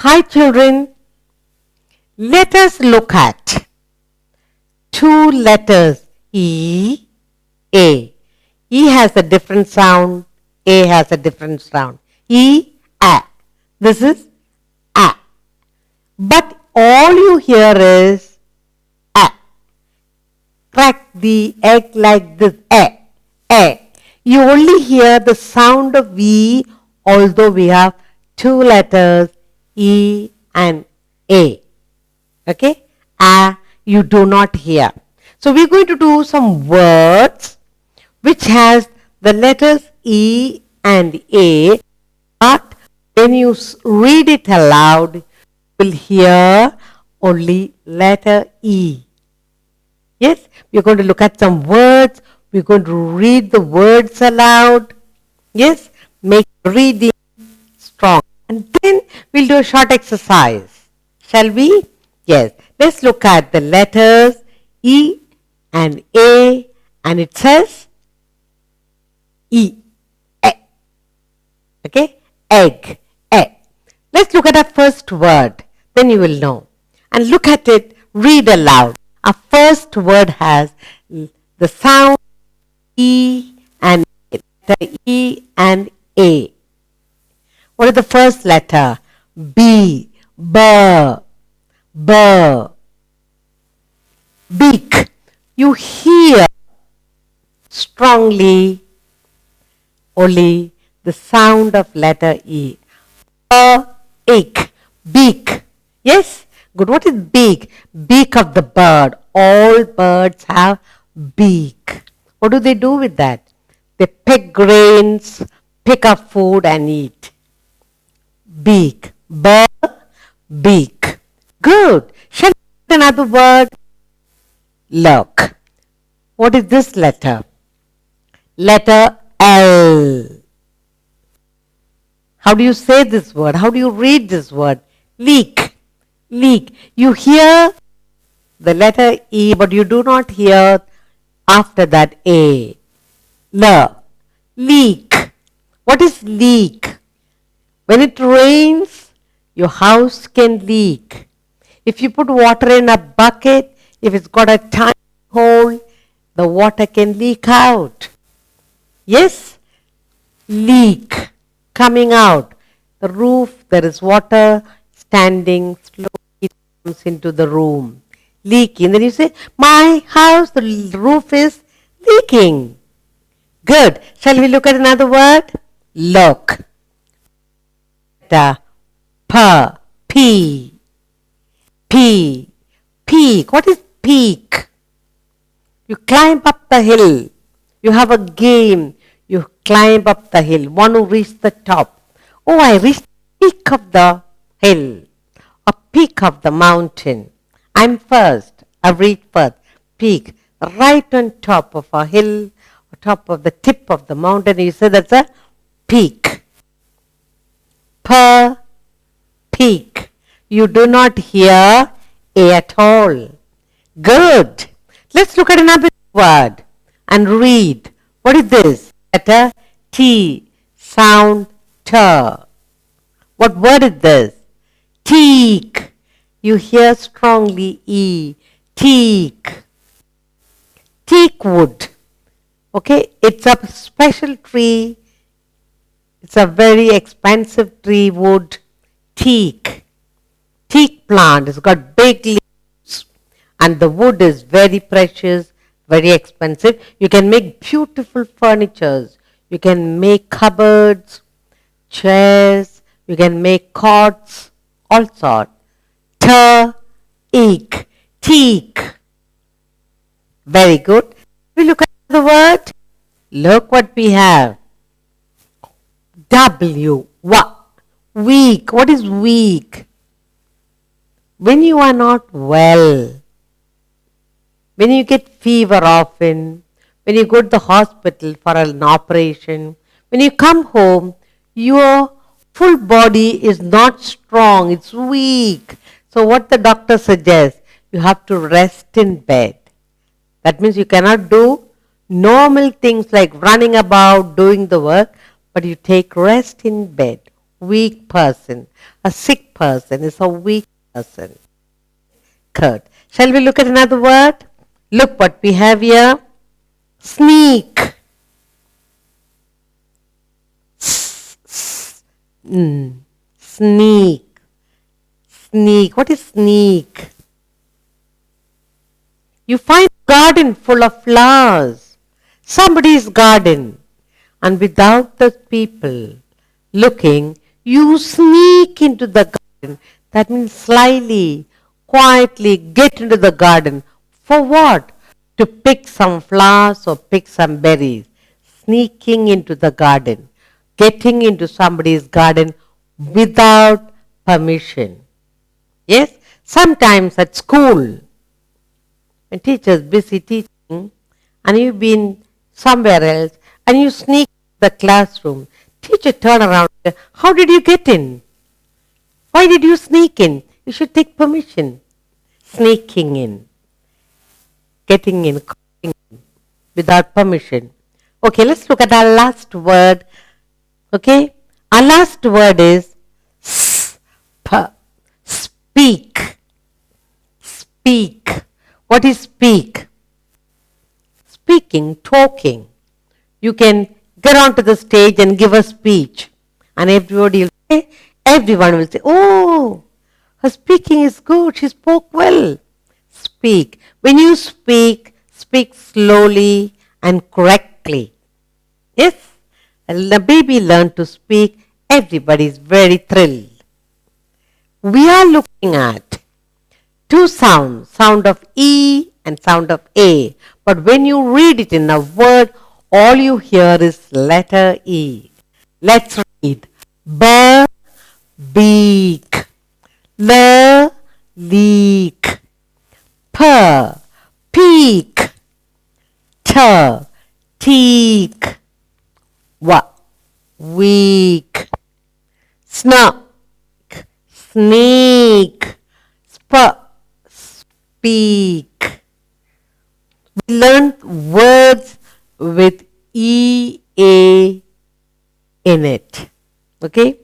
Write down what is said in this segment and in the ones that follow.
Hi children, let us look at two letters E, A. E has a different sound, A has a different sound. E, A. This is A. But all you hear is A. Crack the egg like this, A, A. You only hear the sound of E, although we have two letters E and A. Okay? A you do not hear. So we're going to do some words which has the letters E and A, but when you read it aloud, you will hear only letter E. Yes? We're going to look at some words. We're going to read the words aloud. Yes? Make reading strong. And then we'll do a short exercise. Shall we? Yes. Let's look at the letters E and A, and it says E. E. Okay? Egg. E. Let's look at our first word. Then you will know. And look at it. Read aloud. Our first word has the sound E and A. Letter E and A. What is the first letter? B. B. B. Beak. You hear strongly only the sound of letter E. Ache. Beak. Yes? Good. What is beak? Beak of the bird. All birds have beak. What do they do with that? They pick grains, pick up food and eat. Beak. Beak. Good. Shall we look at another word? Look. What is this letter? Letter L. How do you say this word? How do you read this word? Leak. Leak. You hear the letter E, but you do not hear after that A. L. Leak. What is leak? When it rains, your house can leak. If you put water in a bucket, if it's got a tiny hole, the water can leak out. Yes? Leak. Coming out. The roof, there is water standing, slowly comes into the room. Leaking. Then you say, my house, the roof is leaking. Good. Shall we look at another word? Look. P. Peak. What is peak? You climb up the hill. You have a game. You climb up the hill. Want to reach the top. Oh, I reached the peak of the hill. A peak of the mountain. I'm first. I've reached first. Peak. Right on top of a hill. On top of the tip of the mountain. You say that's a peak. Peak. You do not hear A at all. Good. Let's look at another word and read. What is this? Letter T. Sound T. What word is this? Teak. You hear strongly E. Teak. Teak wood. Okay, it's a special tree. It's a very expensive tree wood. Teak. Teak plant. It's got big leaves and the wood is very precious, very expensive. You can make beautiful furnitures. You can make cupboards, chairs. You can make cots, all sorts. Teak. Very good. We look at the word. Look what we have. W. Weak. What is weak? When you are not well, when you get fever often, when you go to the hospital for an operation, when you come home, your full body is not strong, it's weak. So what the doctor suggests, you have to rest in bed. That means you cannot do normal things like running about, doing the work, but you take rest in bed. Weak person. A sick person is a weak person. Good. Shall we look at another word? Look what we have here. Sneak. Sneak. Sneak. What is sneak? You find a garden full of flowers. Somebody's garden. And without the people looking, you sneak into the garden. That means slyly, quietly get into the garden. For what? To pick some flowers or pick some berries. Sneaking into the garden. Getting into somebody's garden without permission. Yes? Sometimes at school, when teacher's busy teaching and you've been somewhere else and you sneak the classroom, teacher turn around, how did you get in? Why did you sneak in? You should take permission. Sneaking in, getting in, coming in without permission. Okay, let's look at our last word. Okay, our last word is speak. Speak. What is speak? Speaking, talking. You can get onto the stage and give a speech. And everyone will say, oh, her speaking is good. She spoke well. Speak. When you speak, speak slowly and correctly. Yes? And the baby learned to speak. Everybody is very thrilled. We are looking at two sounds, sound of E and sound of A. But when you read it in a word, all you hear is letter E. Let's read. Beak. Leak. Peak. Teak. Weak. Sneak. Speak. We learned words with E-A in it. Okay?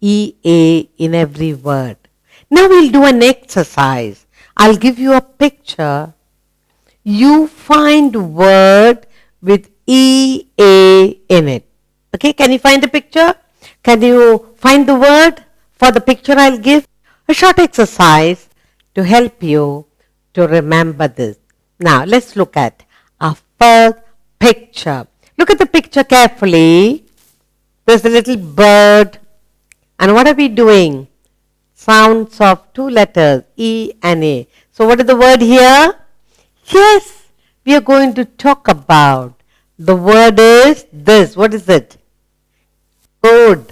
E-A in every word. Now we'll do an exercise. I'll give you a picture. You find word with E-A in it. Okay? Can you find the picture? Can you find the word for the picture I'll give? A short exercise to help you to remember this. Now, let's look at our first picture. Look at the picture carefully. There's a little bird. And what are we doing? Sounds of two letters, E and A. So, what is the word here? Yes, we are going to talk about. The word is this. What is it? Good.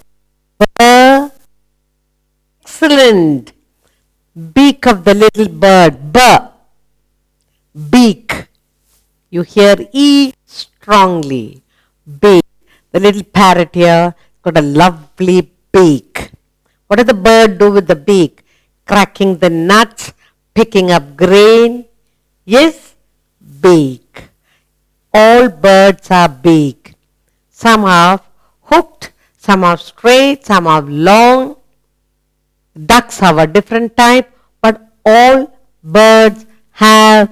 Excellent. Beak of the little bird. Beak. You hear E strongly. Beak. The little parrot here got a lovely beak. What does the bird do with the beak? Cracking the nuts, picking up grain. Yes, beak. All birds are beak. Some are hooked, some are straight, some are long. Ducks have a different type, but all birds have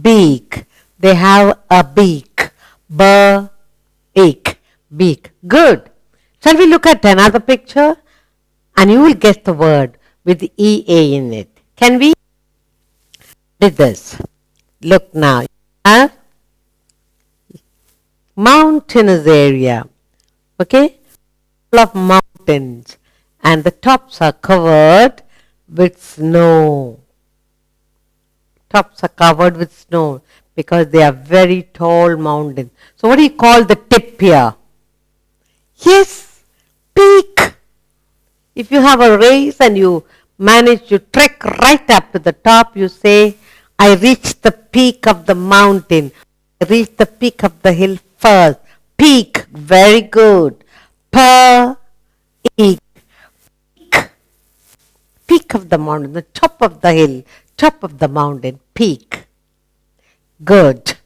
beak. They have a beak. Beak. Good. Shall we look at another picture? And you will guess the word with the E-A in it. Can we? Did this. Look now. You have mountainous area. Okay? Full of mountains. And the tops are covered with snow. Tops are covered with snow because they are very tall mountains. So what do you call the tip here? Yes, peak. If you have a race and you manage to trek right up to the top, you say, I reached the peak of the mountain. I reached the peak of the hill first. Peak, very good. Peak. Peak of the mountain, the top of the hill, top of the mountain, peak. Good.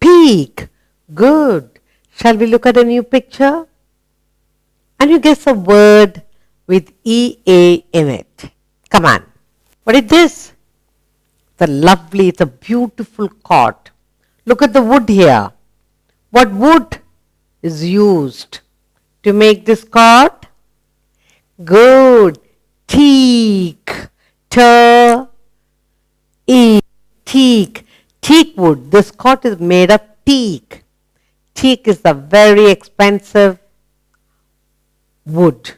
Peak. Good. Shall we look at a new picture? And you guess a word with EA in it. Come on. What is this? It's a beautiful cot. Look at the wood here. What wood is used to make this cot? Good. Teak. Teak. Teak wood. This cot is made of teak. Teak is a very expensive wood.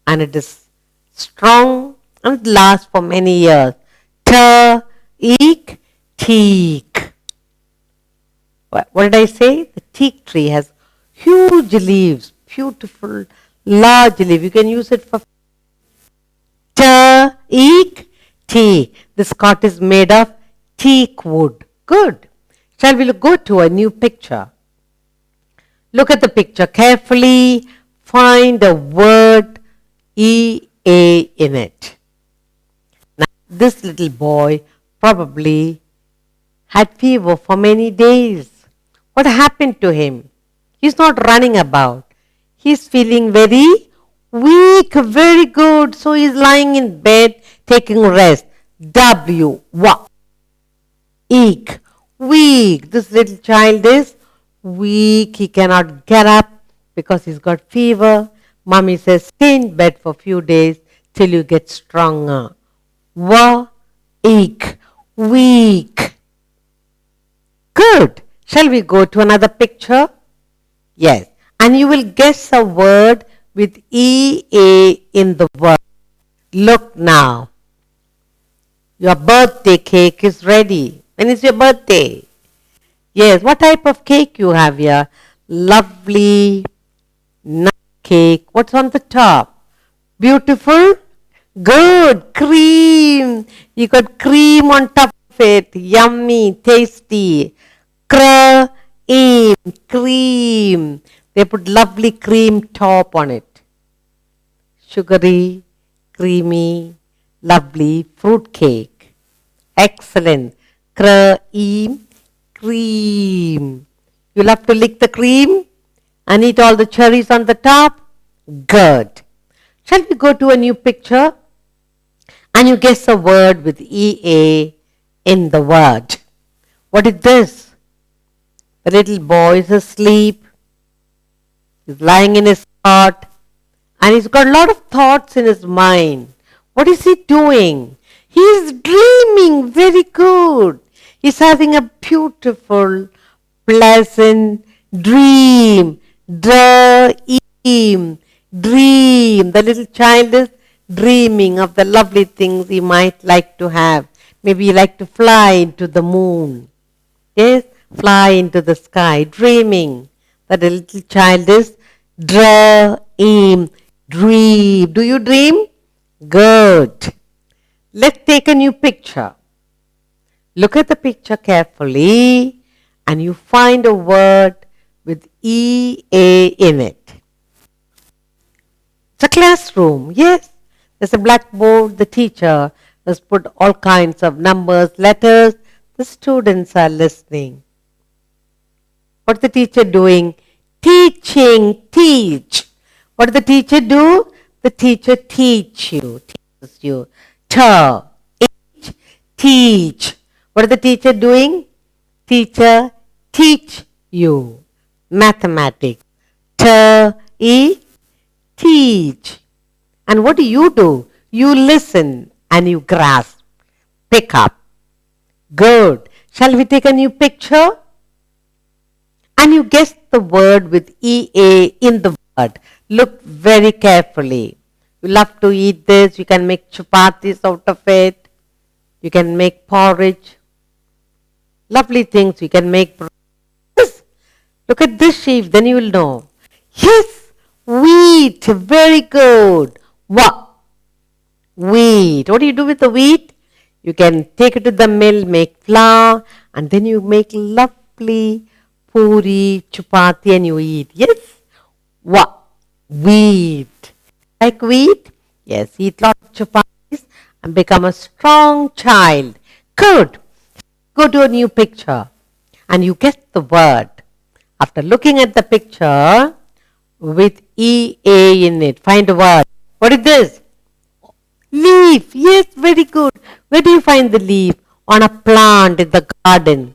And it is strong and lasts for many years. Teak. What did I say? The teak tree has huge leaves, beautiful, large leaves. You can use it for teak. This cot is made of teak wood. Good. Shall we go to a new picture? Look at the picture carefully. Find the word EA in it. Now, this little boy probably had fever for many days. What happened to him? He's not running about. He's feeling very weak, very good. So he's lying in bed taking rest. Weak. This little child is weak. He cannot get up because he's got fever. Mommy says, stay in bed for a few days till you get stronger. Weak. Good. Shall we go to another picture? Yes. And you will guess a word with EA in the word. Look now. Your birthday cake is ready. When is your birthday? Yes. What type of cake you have here? Lovely nut cake. What's on the top? Beautiful? Good. Cream. You got cream on top of it. Yummy. Tasty. Cream. They put lovely cream top on it. Sugary, creamy, lovely fruit cake. Excellent. Cream. You love to lick the cream and eat all the cherries on the top? Good. Shall we go to a new picture? And you guess a word with EA in the word. What is this? The little boy is asleep. He's lying in his cot. And he's got a lot of thoughts in his mind. What is he doing? He is dreaming very good. He's having a beautiful, pleasant dream. Dream. The little child is dreaming of the lovely things he might like to have. Maybe he like to fly into the moon. Yes, fly into the sky, dreaming. That the little child is dream. Do you dream? Good. Let's take a new picture. Look at the picture carefully and you find a word with EA in it. It's a classroom. Yes, there's a blackboard. The teacher has put all kinds of numbers, letters. The students are listening. What's the teacher doing? Teaching. Teach. What does the teacher do? The teacher teaches you. Teach. What is the teacher doing? Teacher teach you. Mathematics. Teach. And what do? You listen and you grasp. Pick up. Good. Shall we take a new picture? And you guess the word with EA in the word. Look very carefully. You love to eat this. You can make chapatis out of it. You can make porridge. Lovely things. You can make. Yes. Look at this shape. Then you will know. Yes. Wheat. Very good. Wheat. What do you do with the wheat? You can take it to the mill, make flour, and then you make lovely puri, chapati, and you eat. Yes? Wheat. Like wheat? Yes, eat lots of chapatis and become a strong child. Good. Go to a new picture and you get the word. After looking at the picture with EA in it, find a word. What is this? Leaf. Yes, very good. Where do you find the leaf? On a plant in the garden.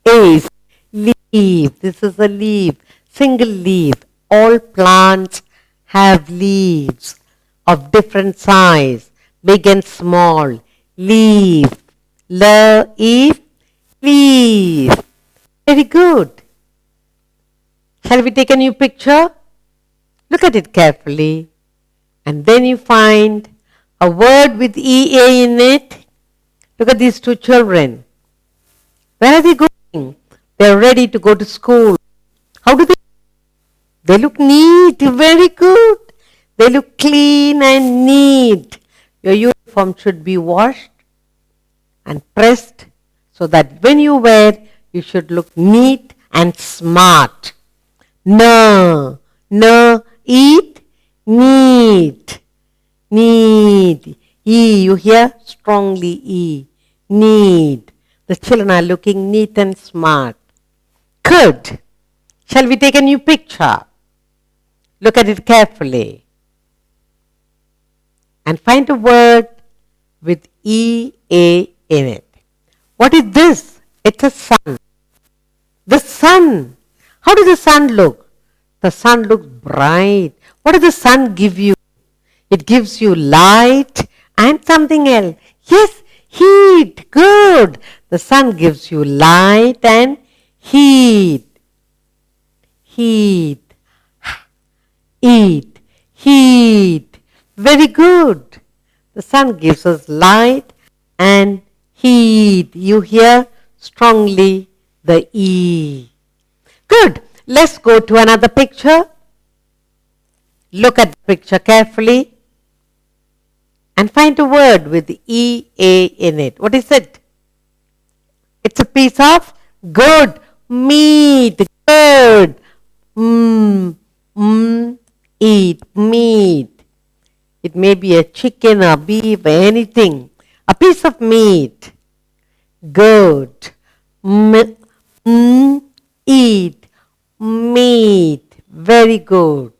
Is leaf. This is a leaf. Single leaf. All plants have leaves of different size, big and small. Leaf. Leaf. Leaf. Very good. Shall we take a new picture? Look at it carefully. And then you find a word with EA in it. Look at these two children. Where are they going? They are ready to go to school. How do they? They look neat. Very good. They look clean and neat. Your uniform should be washed and pressed so that when you wear, you should look neat and smart. No, eat, neat, neat. E, you hear? Strongly E, neat. The children are looking neat and smart. Good. Shall we take a new picture? Look at it carefully. And find a word with EA in it. What is this? It's a sun. The sun. How does the sun look? The sun looks bright. What does the sun give you? It gives you light and something else. Yes, heat. Good. The sun gives you light and heat. Heat. Eat. Heat. Very good. The sun gives us light and heat. You hear strongly the E. Good. Let's go to another picture. Look at the picture carefully and find a word with EA in it. What is it? It's a piece of good meat. Good. Eat meat. It may be a chicken or beef or anything. A piece of meat. Good. Eat meat. Very good.